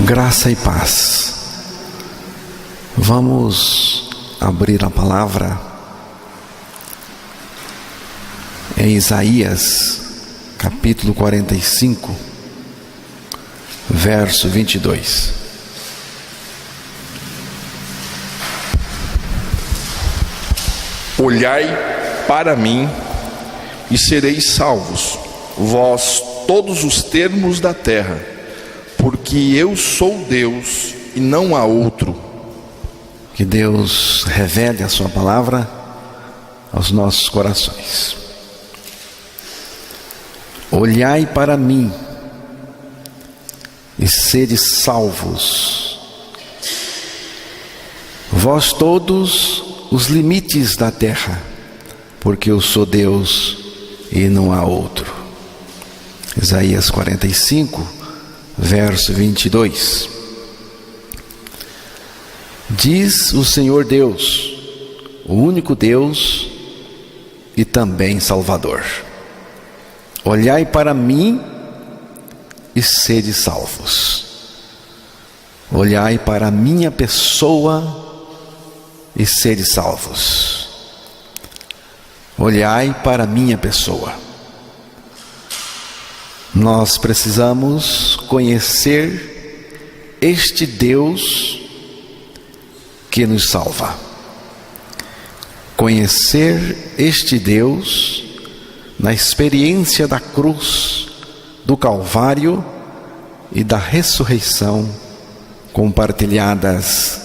Graça e paz. Vamos abrir a palavra em Isaías, capítulo 45, verso 22. Olhai para mim e sereis salvos, vós todos os termos da terra, porque eu sou Deus e não há outro. Que Deus revele a sua palavra aos nossos corações. Olhai para mim e sede salvos, vós todos os limites da terra, porque eu sou Deus e não há outro. Isaías 45, verso 22. Diz o Senhor Deus, o único Deus e também Salvador: olhai para mim e sede salvos. Olhai para a minha pessoa e sede salvos. Olhai para a minha pessoa. Nós precisamos conhecer este Deus que nos salva. Conhecer este Deus na experiência da cruz, do Calvário e da ressurreição compartilhadas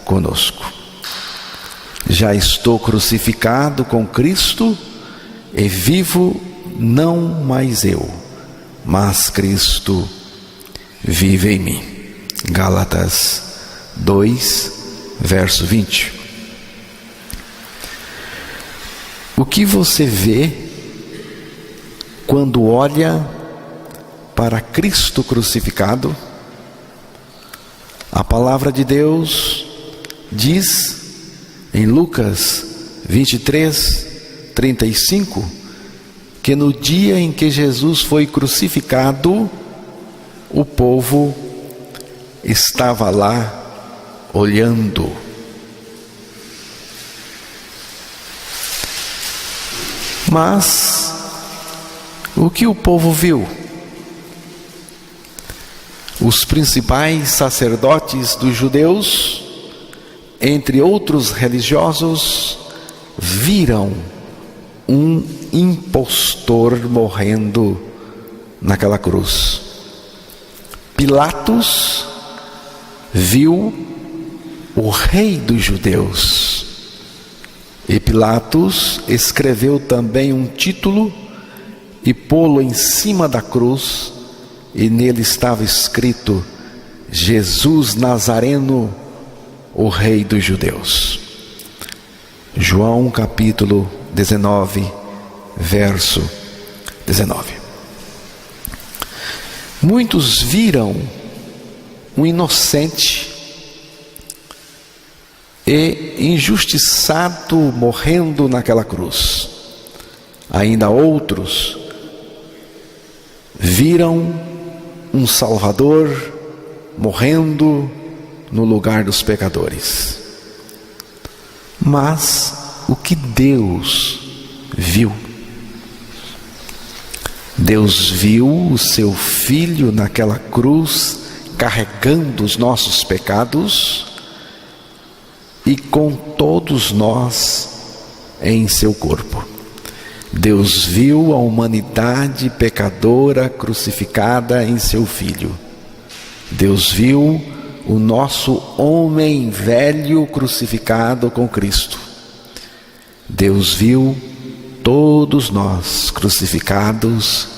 conosco. Já estou crucificado com Cristo e vivo não mais eu, mas Cristo vive em mim. Gálatas 2, verso 20. O que você vê quando olha para Cristo crucificado? A palavra de Deus diz em Lucas 23, 35, que no dia em que Jesus foi crucificado, o povo estava lá olhando. Mas o que o povo viu? Os principais sacerdotes dos judeus, entre outros religiosos, viram um impostor morrendo naquela cruz. Pilatos viu o rei dos judeus. E Pilatos escreveu também um título e pô-lo em cima da cruz, e nele estava escrito: Jesus Nazareno, o rei dos judeus. João capítulo 19, verso 19. Muitos viram um inocente e injustiçado morrendo naquela cruz. Ainda outros viram um Salvador morrendo no lugar dos pecadores. Mas o que Deus viu? Deus viu o seu Filho naquela cruz carregando os nossos pecados e com todos nós em seu corpo. Deus viu a humanidade pecadora crucificada em seu Filho. Deus viu o nosso homem velho crucificado com Cristo. Deus viu todos nós crucificados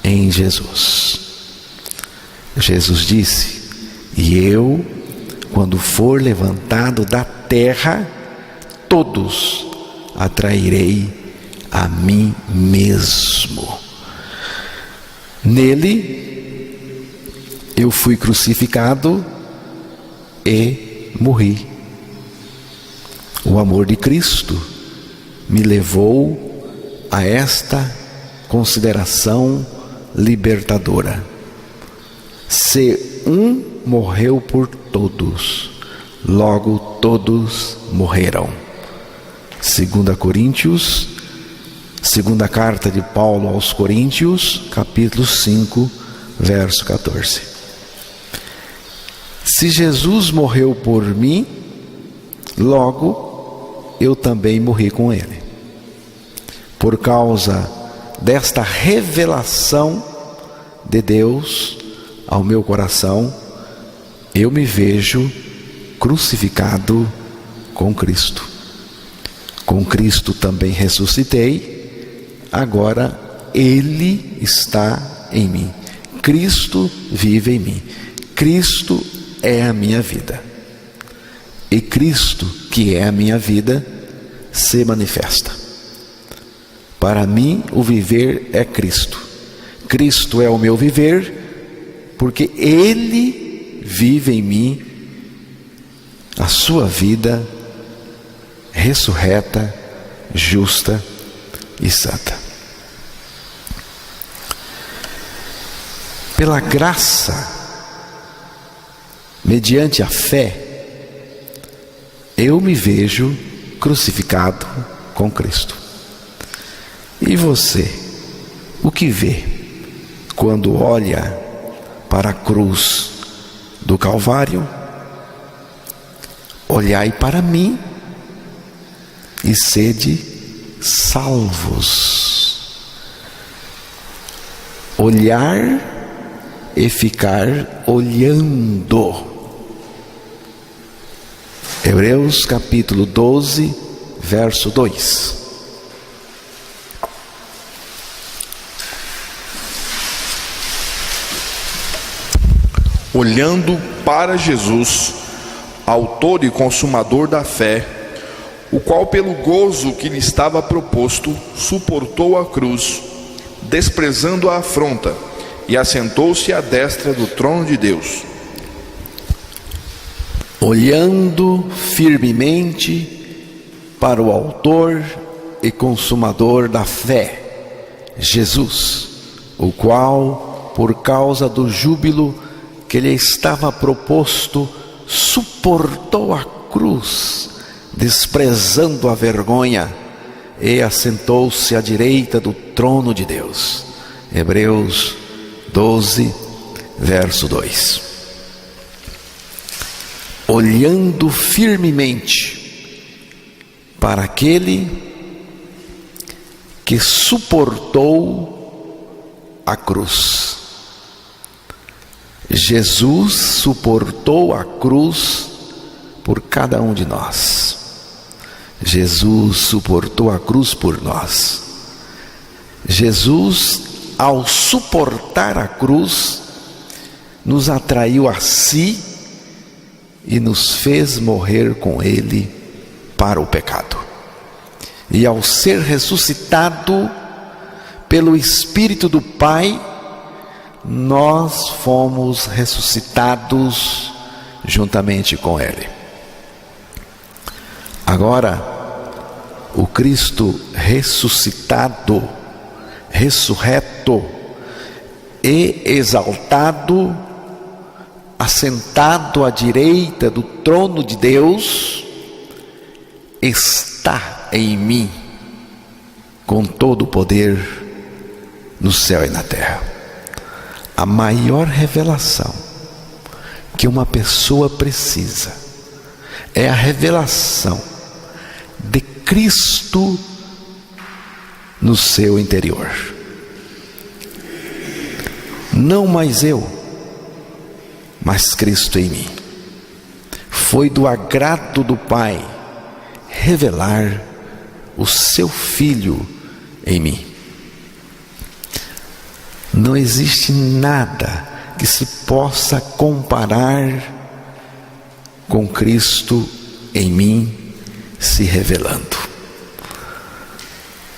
em Jesus. Jesus disse: e eu, quando for levantado da terra, todos atrairei a mim mesmo. Nele eu fui crucificado e morri. O amor de Cristo me levou a esta consideração libertadora. Se um morreu por todos, logo todos morreram. 2 Coríntios, segunda carta de Paulo aos Coríntios, capítulo 5, verso 14. Se Jesus morreu por mim, logo eu também morri com ele. Por causa desta revelação de Deus ao meu coração, eu me vejo crucificado com Cristo. Com Cristo também ressuscitei, agora Ele está em mim. Cristo vive em mim. Cristo é a minha vida. E Cristo, que é a minha vida, se manifesta. Para mim, o viver é Cristo. Cristo é o meu viver, porque Ele vive em mim a sua vida ressurreta, justa e santa. Pela graça, mediante a fé, eu me vejo crucificado com Cristo. E você, o que vê quando olha para a cruz do Calvário? Olhai para mim e sede salvos. Olhar e ficar olhando. Hebreus capítulo 12, verso 2. Olhando para Jesus, autor e consumador da fé, o qual pelo gozo que lhe estava proposto, suportou a cruz, desprezando a afronta, e assentou-se à destra do trono de Deus. Olhando firmemente para o autor e consumador da fé, Jesus, o qual, por causa do júbilo que lhe estava proposto, suportou a cruz, desprezando a vergonha, e assentou-se à direita do trono de Deus. Hebreus 12, verso 2. Olhando firmemente para aquele que suportou a cruz. Jesus suportou a cruz por cada um de nós. Jesus suportou a cruz por nós. Jesus, ao suportar a cruz, nos atraiu a si e nos fez morrer com Ele para o pecado. E ao ser ressuscitado pelo Espírito do Pai, nós fomos ressuscitados juntamente com Ele. Agora, o Cristo ressuscitado, ressurreto e exaltado, assentado à direita do trono de Deus, está em mim com todo o poder no céu e na terra. A maior revelação que uma pessoa precisa é a revelação de Cristo no seu interior. Não mais eu, mas Cristo em mim. Foi do agrado do Pai revelar o seu Filho em mim. Não existe nada que se possa comparar com Cristo em mim se revelando.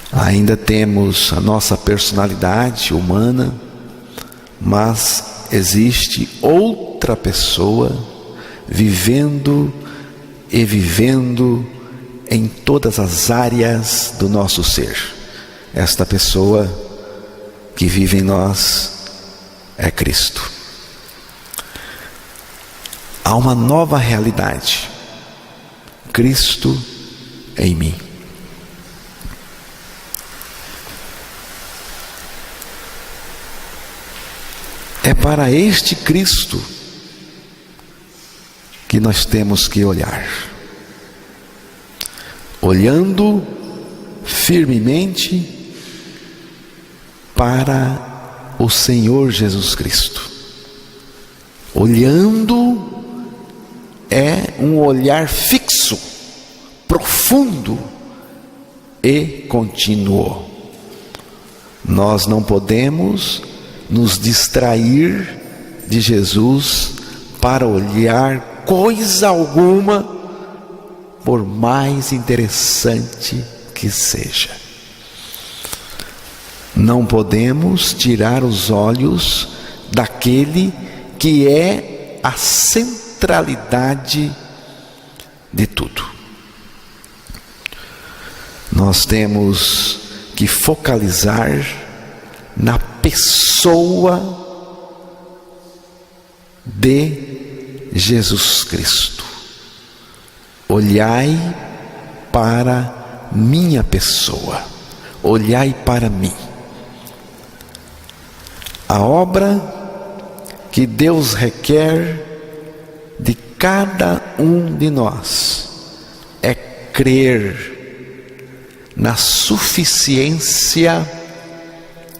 Ainda temos a nossa personalidade humana, mas existe outra pessoa vivendo em todas as áreas do nosso ser. Esta pessoa que vive em nós é Cristo. Há uma nova realidade. Cristo em mim. É para este Cristo que nós temos que olhar. Olhando firmemente para o Senhor Jesus Cristo. Olhando é um olhar fixo, profundo e contínuo. Nós não podemos nos distrair de Jesus para olhar coisa alguma, por mais interessante que seja. Não podemos tirar os olhos daquele que é a centralidade de tudo. Nós temos que focalizar na pessoa de Jesus Cristo. Olhai para minha pessoa, olhai para mim. A obra que Deus requer de cada um de nós é crer na suficiência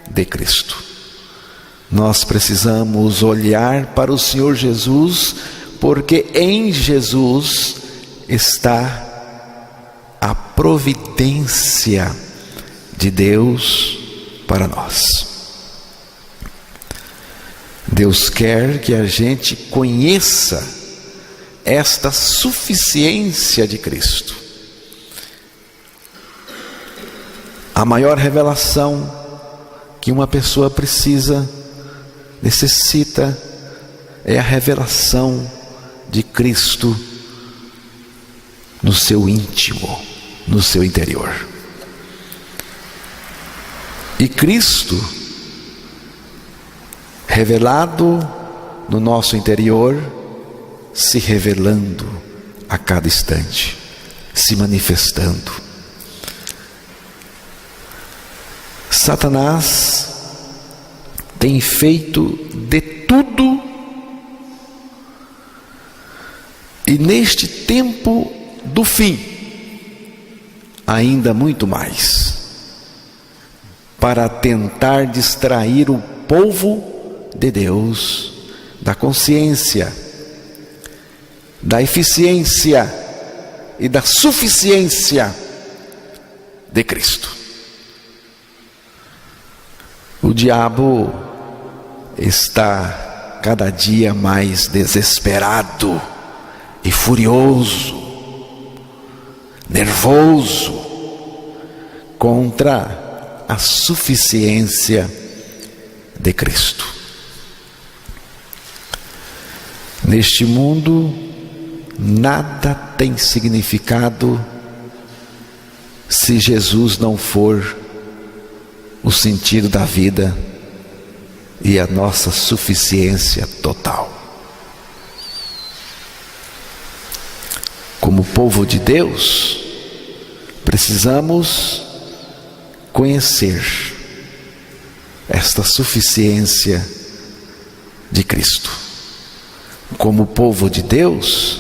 de Cristo. Nós precisamos olhar para o Senhor Jesus, porque em Jesus está a providência de Deus para nós. Deus quer que a gente conheça esta suficiência de Cristo. A maior revelação que uma pessoa necessita é a revelação de Cristo no seu íntimo, no seu interior. E Cristo revelado no nosso interior, se revelando a cada instante, se manifestando. Satanás tem feito de tudo, e neste tempo do fim, ainda muito mais, para tentar distrair o povo de Deus da consciência, da eficiência e da suficiência de Cristo. O diabo está cada dia mais desesperado e furioso, nervoso contra a suficiência de Cristo. Neste mundo, nada tem significado se Jesus não for o sentido da vida e a nossa suficiência total. Como povo de Deus, precisamos conhecer esta suficiência de Cristo. Como povo de Deus,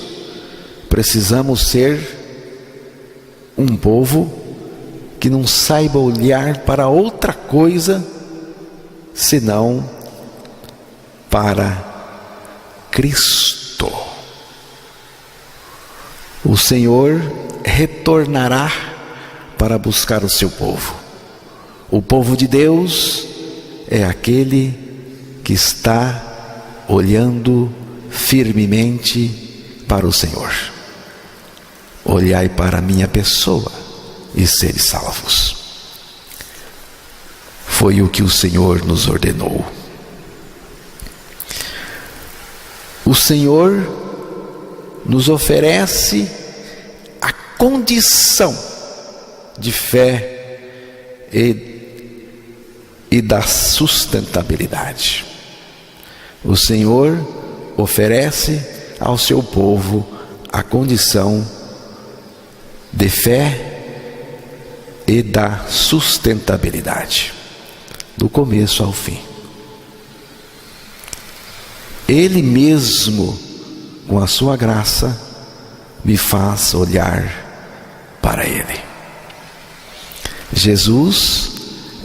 precisamos ser um povo que não saiba olhar para outra coisa senão para Cristo. O Senhor retornará para buscar o seu povo. O povo de Deus é aquele que está olhando firmemente para o Senhor. Olhai para a minha pessoa e seres salvos. Foi o que o Senhor nos ordenou. O Senhor nos oferece a condição de fé e da sustentabilidade. O Senhor oferece ao seu povo a condição de fé e da sustentabilidade, do começo ao fim. Ele mesmo, com a sua graça, me faz olhar para Ele. Jesus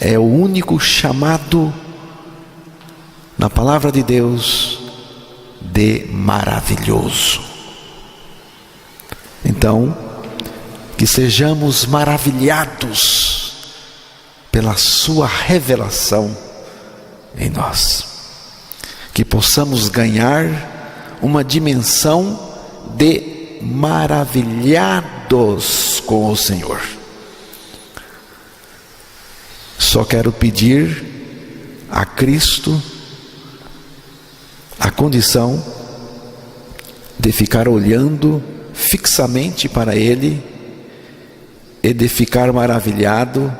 é o único chamado na palavra de Deus de maravilhoso. Então, que sejamos maravilhados pela sua revelação em nós, que possamos ganhar uma dimensão de maravilhados com o Senhor. Só quero pedir a Cristo a condição de ficar olhando fixamente para Ele e de ficar maravilhado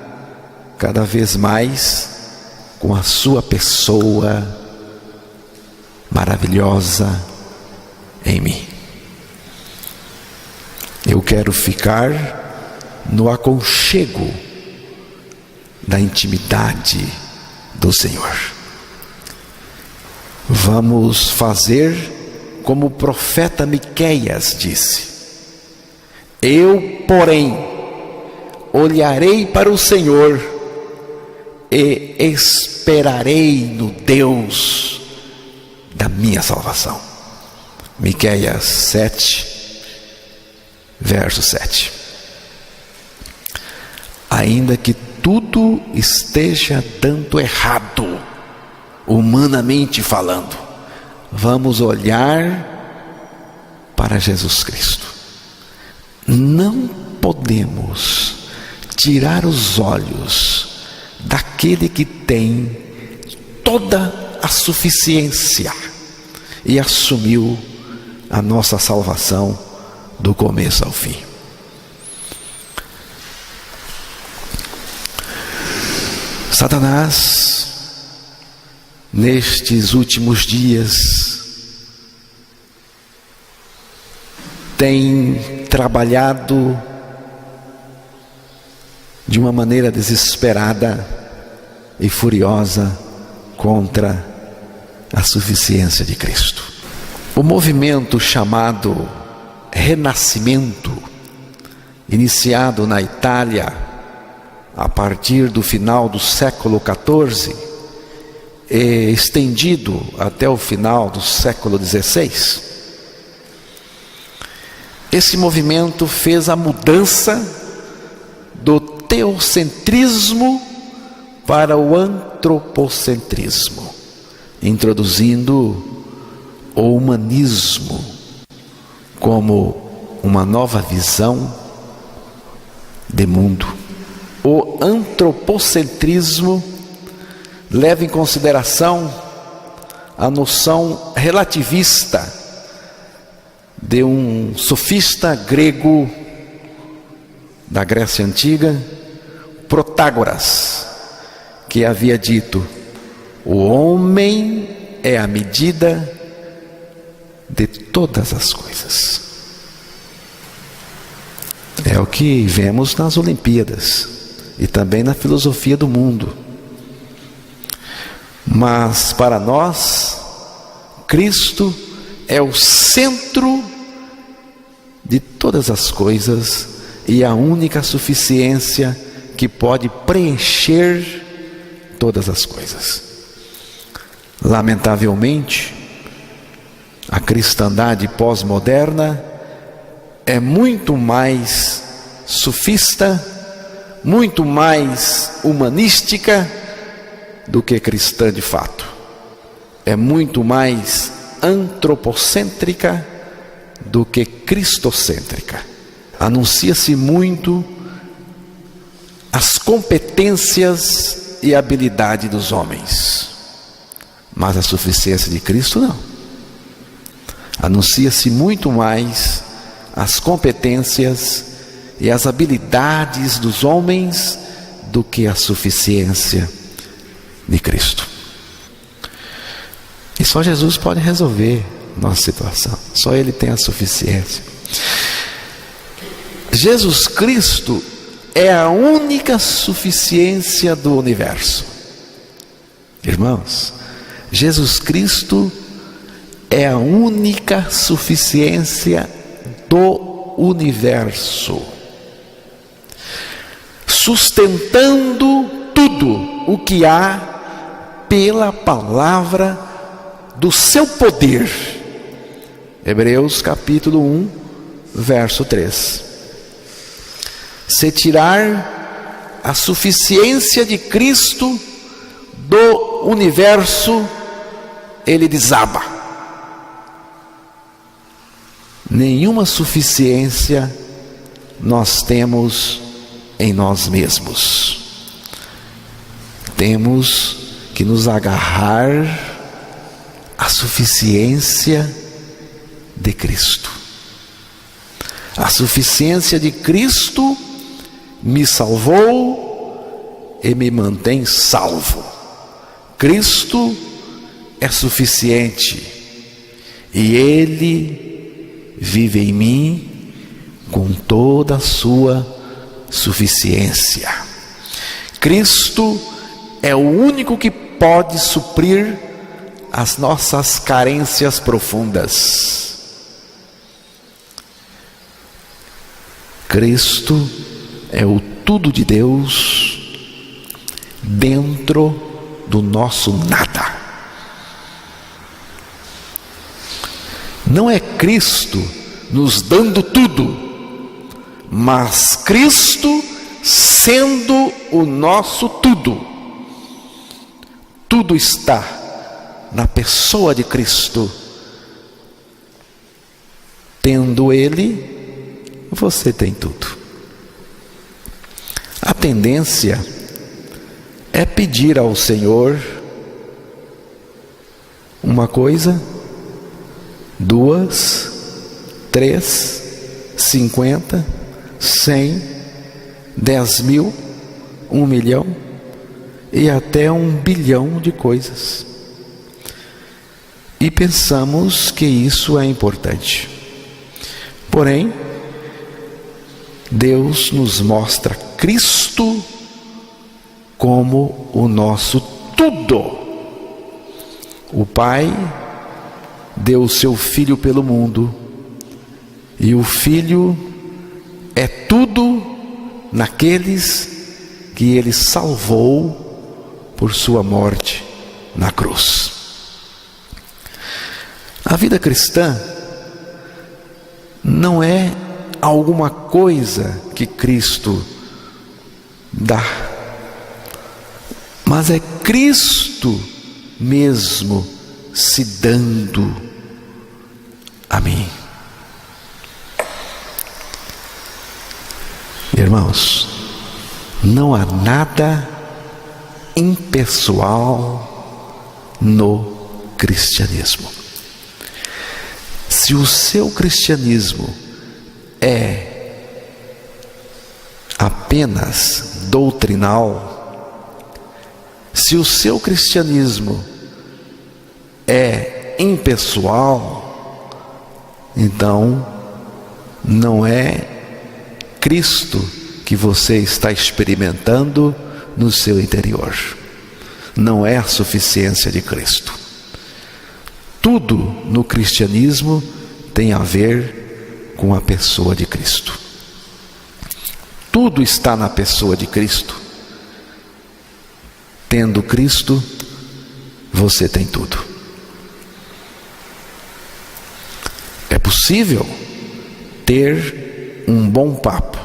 cada vez mais com a sua pessoa maravilhosa em mim. Eu quero ficar no aconchego da intimidade do Senhor. Vamos fazer como o profeta Miqueias disse: eu, porém, olharei para o Senhor e esperarei no Deus da minha salvação. Miqueias 7, verso 7. Ainda que tudo esteja dando errado, humanamente falando, vamos olhar para Jesus Cristo. Não podemos tirar os olhos daquele que tem toda a suficiência e assumiu a nossa salvação do começo ao fim. Satanás, nestes últimos dias, tem trabalhado de uma maneira desesperada e furiosa contra a suficiência de Cristo. O movimento chamado Renascimento, iniciado na Itália a partir do final do século XIV e estendido até o final do século XVI, esse movimento fez a mudança do teocentrismo para o antropocentrismo, introduzindo o humanismo como uma nova visão de mundo. O antropocentrismo leva em consideração a noção relativista de um sofista grego da Grécia Antiga, Protágoras, que havia dito: o homem é a medida de todas as coisas. É o que vemos nas Olimpíadas e também na filosofia do mundo. Mas para nós, Cristo é o centro de todas as coisas e a única suficiência que pode preencher todas as coisas. Lamentavelmente, a cristandade pós-moderna é muito mais sofista, muito mais humanística do que cristã de fato. É muito mais antropocêntrica do que cristocêntrica. Anuncia-se muito as competências e habilidade dos homens, mas a suficiência de Cristo não. Anuncia-se muito mais as competências e as habilidades dos homens do que a suficiência de Cristo. E só Jesus pode resolver nossa situação. Só Ele tem a suficiência. Jesus Cristo é a única suficiência do universo. Irmãos, Jesus Cristo é a única suficiência do universo, sustentando tudo o que há pela palavra do seu poder. Hebreus capítulo 1, verso 3. Se tirar a suficiência de Cristo do universo, ele desaba. Nenhuma suficiência nós temos em nós mesmos. Temos que nos agarrar à suficiência de Cristo. A suficiência de Cristo me salvou e me mantém salvo. Cristo é suficiente e Ele vive em mim com toda a sua suficiência. Cristo é o único que pode suprir as nossas carências profundas. Cristo é o tudo de Deus dentro do nosso nada. Não é Cristo nos dando tudo, mas Cristo sendo o nosso tudo. Tudo está na pessoa de Cristo. Tendo Ele, você tem tudo. A tendência é pedir ao Senhor uma coisa, 2, 3, 50, 100, 10 mil, 1 milhão e até 1 bilhão de coisas. E pensamos que isso é importante. Porém, Deus nos mostra Cristo como o nosso tudo. O Pai deu o seu Filho pelo mundo, e o Filho é tudo naqueles que Ele salvou por sua morte na cruz. A vida cristã não é alguma coisa que Cristo dá, mas é Cristo mesmo se dando a mim. Irmãos, não há nada impessoal no cristianismo. Se o seu cristianismo é apenas doutrinal, se o seu cristianismo é impessoal, então não é Cristo que você está experimentando no seu interior. Não é a suficiência de Cristo. Tudo no cristianismo tem a ver com a pessoa de Cristo. Tudo está na pessoa de Cristo. Tendo Cristo, você tem tudo. É possível ter um bom papo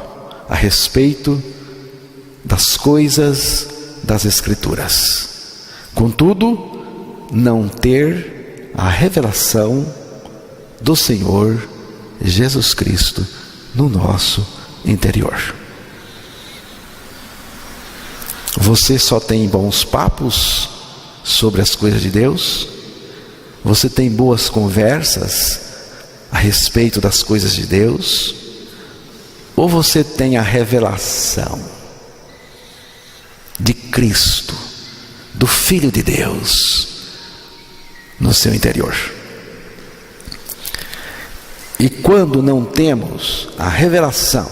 a respeito das coisas das Escrituras, contudo, não ter a revelação do Senhor Jesus Cristo no nosso interior. Você só tem bons papos sobre as coisas de Deus? Você tem boas conversas a respeito das coisas de Deus? Ou você tem a revelação de Cristo, do Filho de Deus, no seu interior? E quando não temos a revelação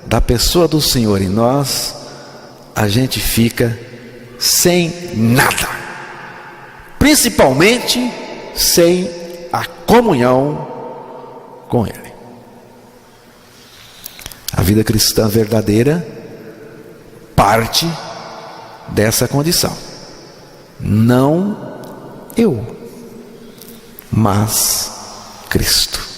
da pessoa do Senhor em nós, a gente fica sem nada, principalmente sem a comunhão com Ele. A vida cristã verdadeira parte dessa condição. Não eu, mas Cristo.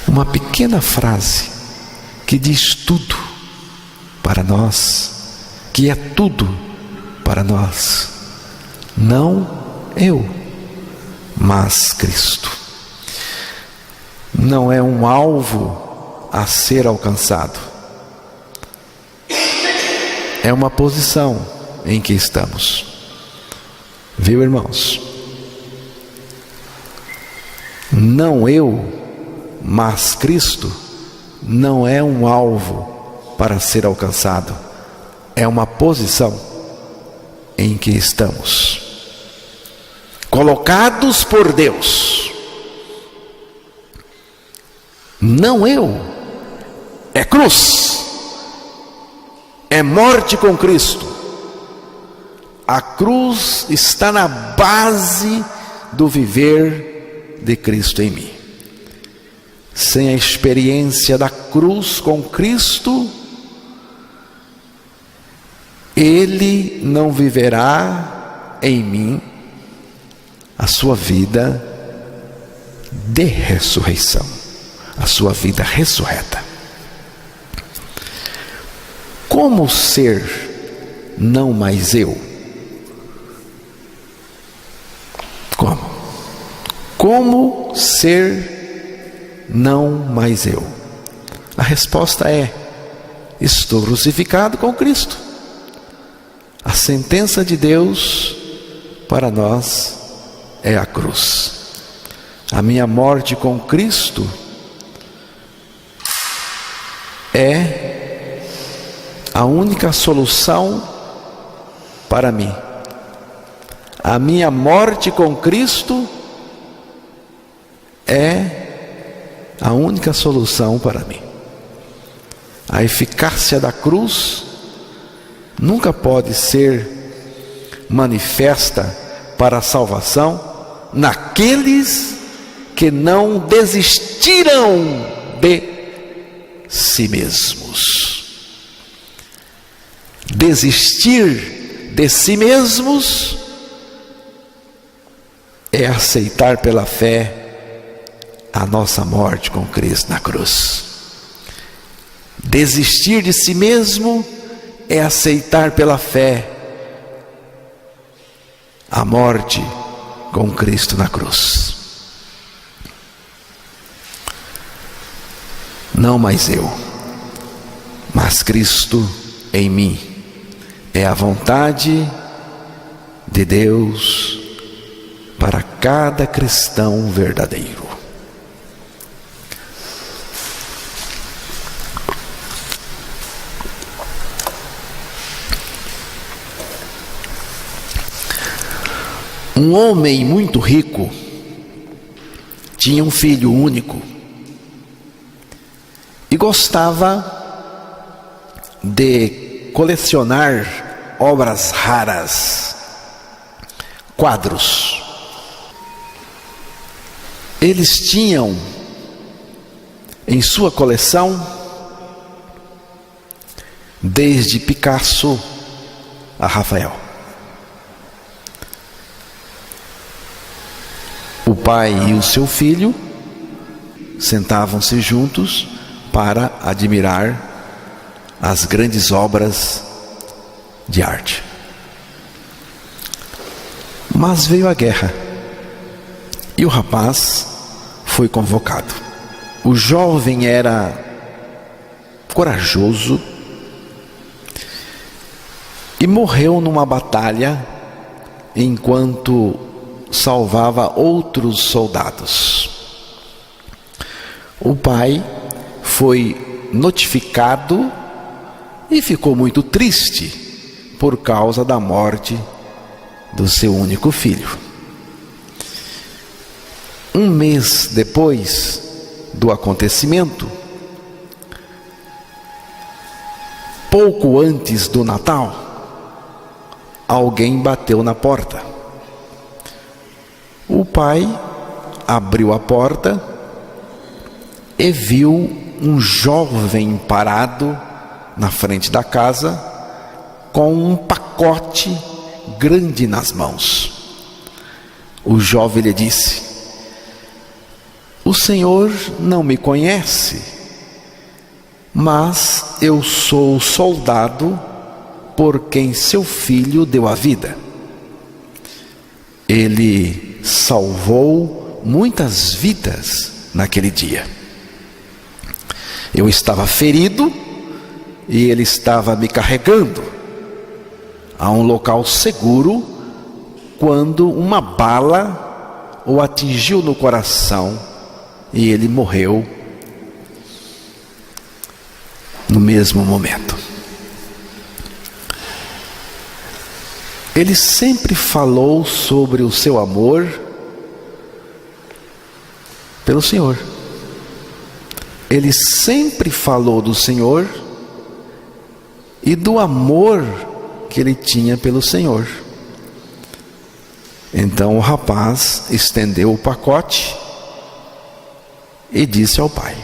Uma pequena frase que diz tudo para nós, que é tudo para nós. Não eu, mas Cristo. Não é um alvo a ser alcançado. É uma posição em que estamos. Viu, irmãos? Não eu, mas Cristo não é um alvo para ser alcançado. É uma posição em que estamos. Colocados por Deus. Não eu. É cruz. É morte com Cristo. A cruz está na base do viver de Cristo em mim. Sem a experiência da cruz com Cristo, Ele não viverá em mim a sua vida de ressurreição, a sua vida ressurreta. Como ser não mais eu? Como ser não mais eu? A resposta é: estou crucificado com Cristo. A sentença de Deus para nós é a cruz. A minha morte com Cristo é a única solução para mim. A minha morte com Cristo é a única solução para mim. A eficácia da cruz nunca pode ser manifesta para a salvação naqueles que não desistiram de si mesmos. Desistir de si mesmos é aceitar pela fé a nossa morte com Cristo na cruz. Desistir de si mesmo é aceitar pela fé a morte com Cristo na cruz. Não mais eu, mas Cristo em mim. É a vontade de Deus para cada cristão verdadeiro. Um homem muito rico tinha um filho único e gostava de colecionar obras raras, quadros. Eles tinham em sua coleção desde Picasso a Rafael. O pai e o seu filho sentavam-se juntos para admirar as grandes obras de arte. Mas veio a guerra e o rapaz foi convocado. O jovem era corajoso e morreu numa batalha enquanto salvava outros soldados. O pai foi notificado e ficou muito triste por causa da morte do seu único filho. Um mês depois do acontecimento, pouco antes do Natal, alguém bateu na porta. O pai abriu a porta e viu um jovem parado na frente da casa com um pacote grande nas mãos. O jovem lhe disse: "O senhor não me conhece, mas eu sou o soldado por quem seu filho deu a vida. Ele salvou muitas vidas naquele dia. Eu estava ferido e ele estava me carregando a um local seguro quando uma bala o atingiu no coração e ele morreu no mesmo momento." Ele sempre falou sobre o seu amor pelo Senhor. Ele sempre falou do Senhor e do amor que ele tinha pelo Senhor. Então o rapaz estendeu o pacote e disse ao pai: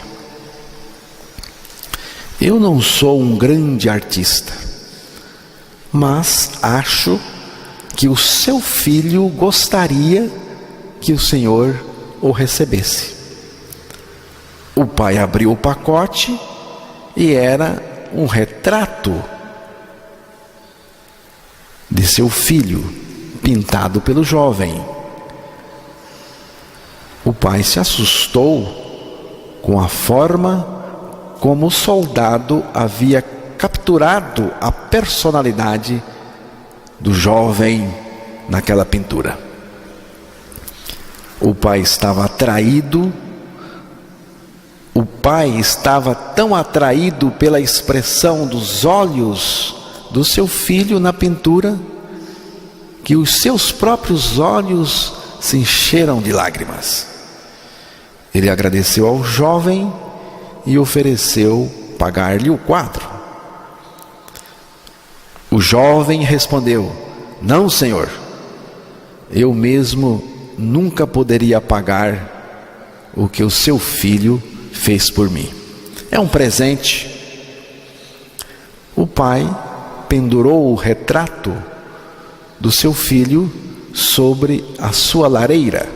"Eu não sou um grande artista, mas acho que o seu filho gostaria que o Senhor o recebesse." O pai abriu o pacote e era um retrato de seu filho, pintado pelo jovem. O pai se assustou com a forma como o soldado havia capturado a personalidade do jovem naquela pintura. O pai estava atraído. O pai estava tão atraído pela expressão dos olhos do seu filho na pintura, que os seus próprios olhos se encheram de lágrimas. Ele agradeceu ao jovem e ofereceu pagar-lhe o quadro. O jovem respondeu: "Não, senhor, eu mesmo nunca poderia pagar o que o seu filho fez por mim. É um presente." O pai pendurou o retrato do seu filho sobre a sua lareira.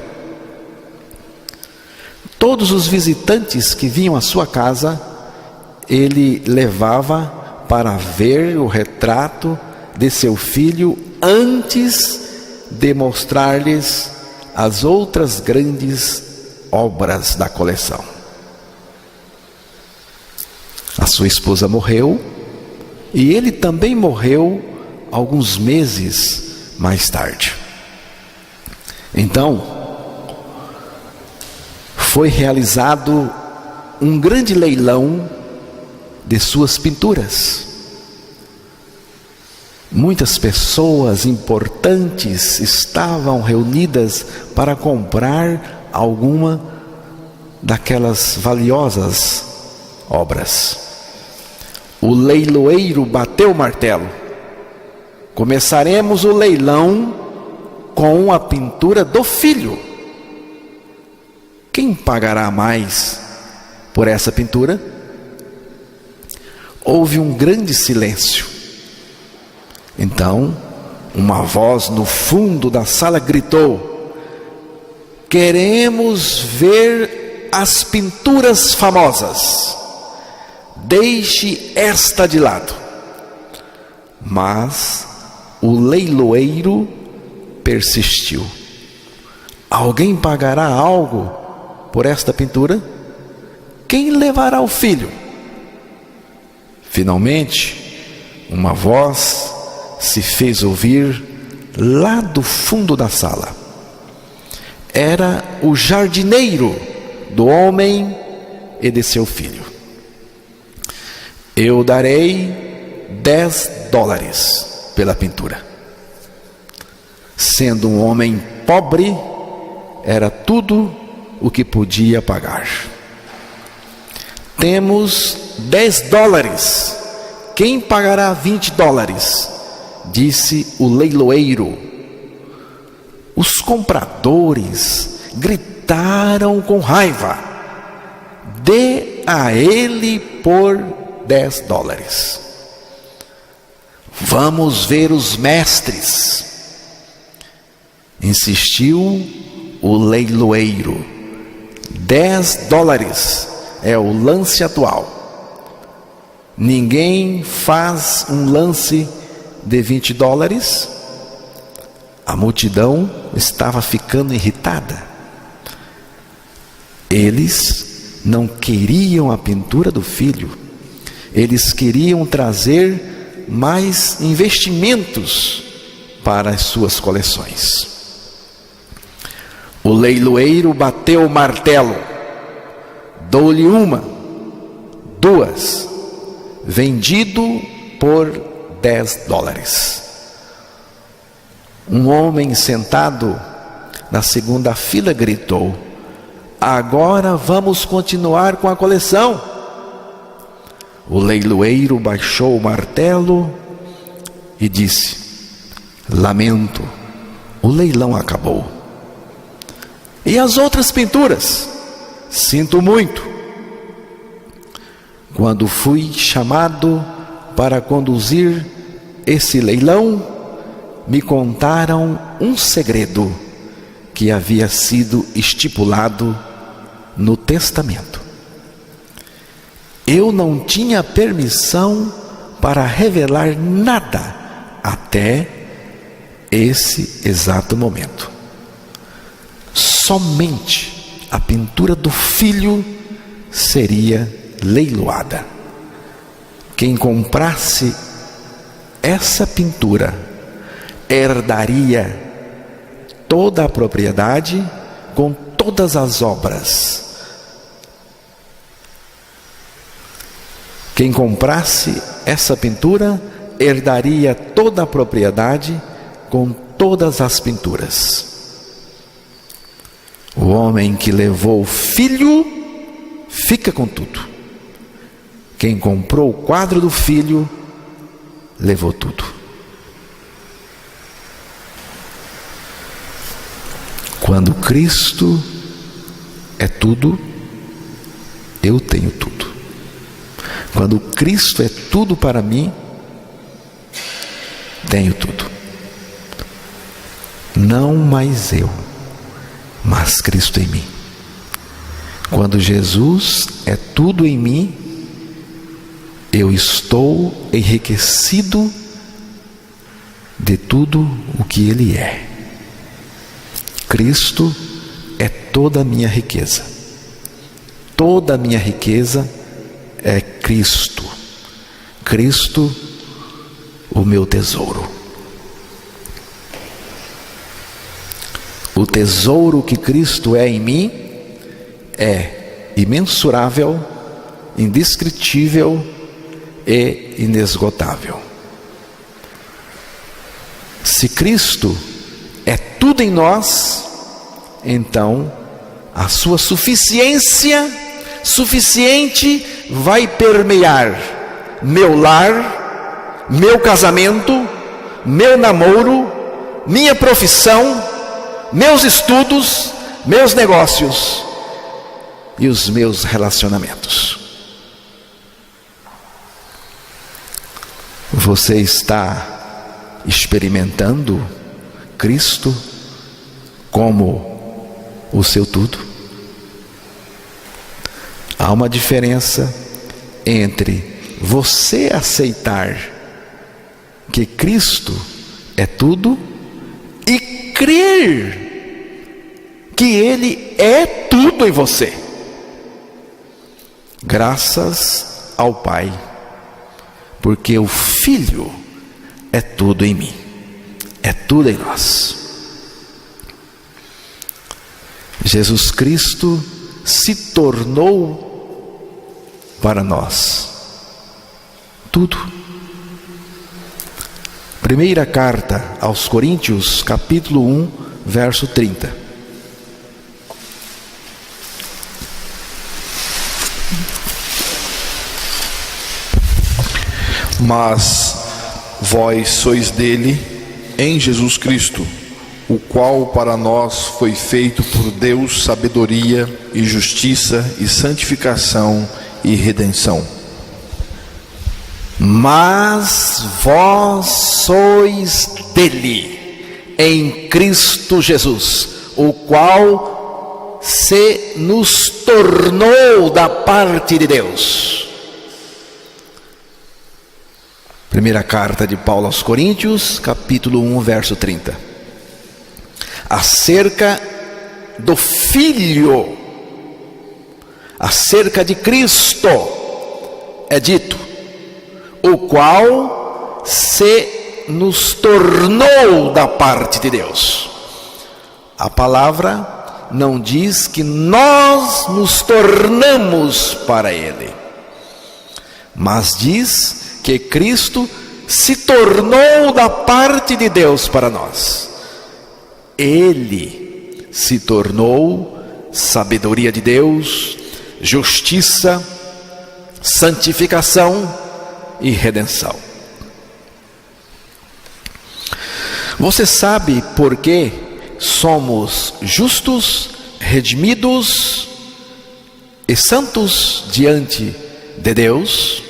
Todos os visitantes que vinham à sua casa, ele levava para ver o retrato de seu filho antes de mostrar-lhes as outras grandes obras da coleção. A sua esposa morreu e ele também morreu alguns meses mais tarde. Então, foi realizado um grande leilão de suas pinturas. Muitas pessoas importantes estavam reunidas para comprar alguma daquelas valiosas obras. O leiloeiro bateu o martelo: "Começaremos o leilão com a pintura do filho. Quem pagará mais por essa pintura?" Houve um grande silêncio. Então, uma voz no fundo da sala gritou: "Queremos ver as pinturas famosas. Deixe esta de lado." Mas o leiloeiro persistiu: "Alguém pagará algo por esta pintura? Quem levará o filho?" Finalmente, uma voz se fez ouvir lá do fundo da sala. Era o jardineiro do homem e de seu filho. "Eu darei $10 pela pintura." Sendo um homem pobre, era tudo o que podia pagar. Temos $10. Quem pagará $20? Disse o leiloeiro. Os compradores gritaram com raiva: dê a ele por $10. Vamos ver os mestres, insistiu o leiloeiro. $10 é o lance atual. Ninguém faz um lance de $20. A multidão estava ficando irritada. Eles não queriam a pintura do filho. Eles queriam trazer mais investimentos para as suas coleções. O leiloeiro bateu o martelo. Dou-lhe 1, 2, vendido por $10. Um homem sentado na segunda fila gritou: agora vamos continuar com a coleção. O leiloeiro baixou o martelo e disse: lamento, o leilão acabou. E as outras pinturas? Sinto muito. Quando fui chamado para conduzir esse leilão, me contaram um segredo que havia sido estipulado no testamento. Eu não tinha permissão para revelar nada até esse exato momento. Somente a pintura do filho seria leiloada. Quem comprasse essa pintura herdaria toda a propriedade com todas as obras. Quem comprasse essa pintura herdaria toda a propriedade com todas as pinturas. O homem que levou o filho fica com tudo. Quem comprou o quadro do filho levou tudo. Quando Cristo é tudo, eu tenho tudo. Quando Cristo é tudo para mim, tenho tudo. Não mais eu, mas Cristo em mim. Quando Jesus é tudo em mim, eu estou enriquecido de tudo o que Ele é. Cristo é toda a minha riqueza. Toda a minha riqueza é Cristo. Cristo, o meu tesouro. O tesouro que Cristo é em mim é imensurável, indescritível e inesgotável. Se Cristo é tudo em nós, então a sua suficiente vai permear meu lar, meu casamento, meu namoro, minha profissão, meus estudos, meus negócios e os meus relacionamentos. Você está experimentando Cristo como o seu tudo? Há uma diferença entre você aceitar que Cristo é tudo e crer que Ele é tudo em você. Graças ao Pai, porque o Filho é tudo em mim, é tudo em nós. Jesus Cristo se tornou para nós tudo. Primeira carta aos Coríntios, capítulo 1, verso 30. Mas vós sois dele em Jesus Cristo, o qual para nós foi feito por Deus sabedoria e justiça e santificação e redenção. Mas vós sois dele em Cristo Jesus, o qual se nos tornou da parte de Deus. Primeira carta de Paulo aos Coríntios, capítulo 1, verso 30. Acerca do Filho, acerca de Cristo, é dito, o qual se nos tornou da parte de Deus. A palavra não diz que nós nos tornamos para Ele, mas diz que Cristo se tornou da parte de Deus para nós. Ele se tornou sabedoria de Deus, justiça, santificação e redenção. Você sabe por que somos justos, redimidos e santos diante de Deus?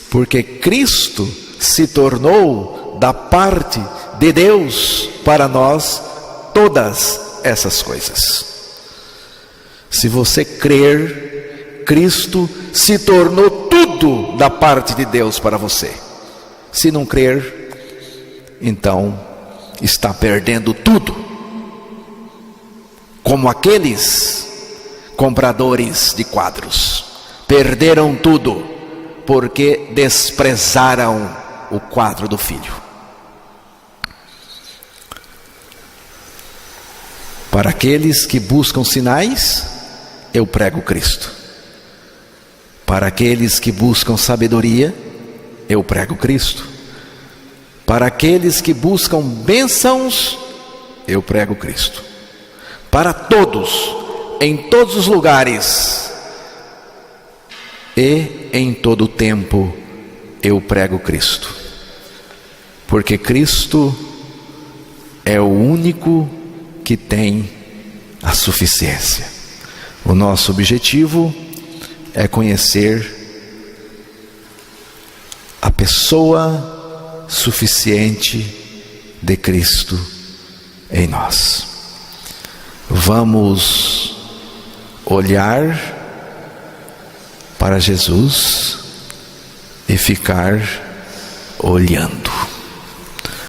Porque Cristo se tornou da parte de Deus para nós todas essas coisas. Se você crer, Cristo se tornou tudo da parte de Deus para você. Se não crer, então está perdendo tudo. Como aqueles compradores de quadros, perderam tudo porque desprezaram o quadro do Filho. Para aqueles que buscam sinais, eu prego Cristo. Para aqueles que buscam sabedoria, eu prego Cristo. Para aqueles que buscam bênçãos, eu prego Cristo. Para todos, em todos os lugares e em todo o tempo, eu prego Cristo. Porque Cristo é o único que tem a suficiência. O nosso objetivo é conhecer a pessoa suficiente de Cristo em nós. Vamos olhar para Jesus e ficar olhando.